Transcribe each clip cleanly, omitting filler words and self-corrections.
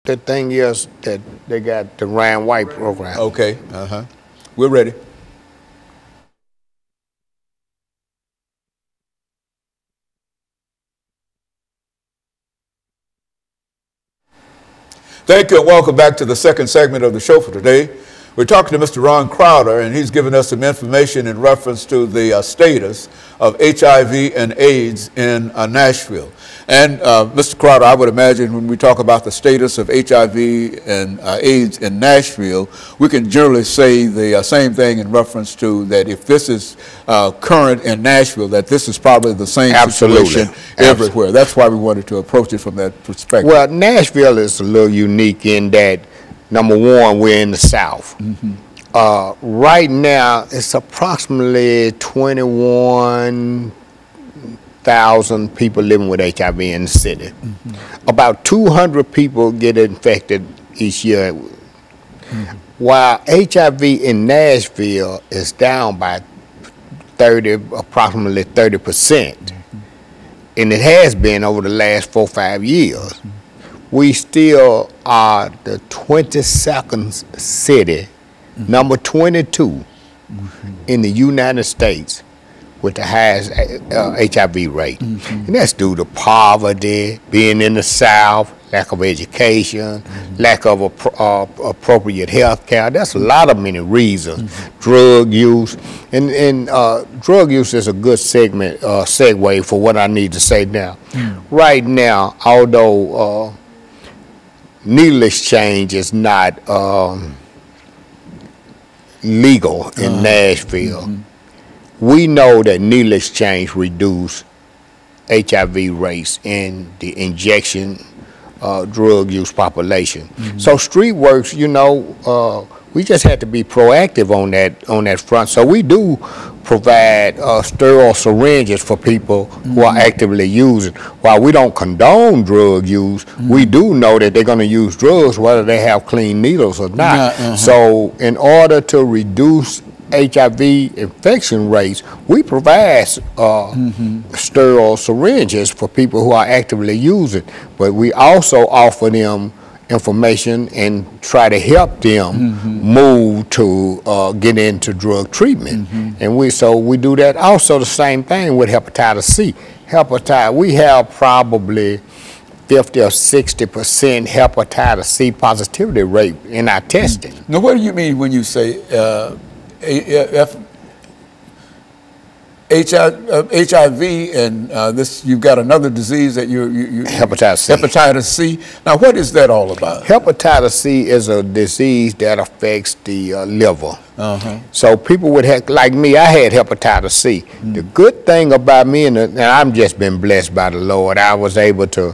the thing is that they got the Ryan White program. Okay. We're ready. Thank you and welcome back to the second segment of the show for today. We're talking to Mr. Ron Crowder, and he's given us some information in reference to the status of HIV and AIDS in Nashville. And Mr. Crowder, I would imagine when we talk about the status of HIV and AIDS in Nashville, we can generally say the same thing in reference to that if this is current in Nashville, that this is probably the same situation everywhere. That's why we wanted to approach it from that perspective. Well, Nashville is a little unique in that, number one, we're in the South. Right now, it's approximately 21,000 people living with HIV in the city. About 200 people get infected each year. While HIV in Nashville is down by approximately 30%, and it has been over the last 4 or 5 years, we still are the 22nd city, number 22 in the United States with the highest HIV rate. And that's due to poverty, being in the South, lack of education, lack of appropriate health care. That's a lot of many reasons. Drug use. And drug use is a good segue for what I need to say now. Right now, although needle exchange is not legal in Nashville, we know that needle exchange reduce HIV rates in the injection drug use population. So street works, you know, we just had to be proactive on that front. So we do provide sterile syringes for people who are actively using. While we don't condone drug use, we do know that they're going to use drugs whether they have clean needles or not. So in order to reduce HIV infection rates, we provide sterile syringes for people who are actively using, but we also offer them information and try to help them move to get into drug treatment. And we do that. Also the same thing with hepatitis C. We have probably 50 or 60% hepatitis C positivity rate in our testing. Now, what do you mean when you say HIV and this? You've got another disease that hepatitis C. Hepatitis C. Now, what is that all about? Hepatitis C is a disease that affects the liver. So people like me, I had hepatitis C. The good thing about me, and I've just been blessed by the Lord, I was able to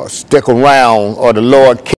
stick around, or the Lord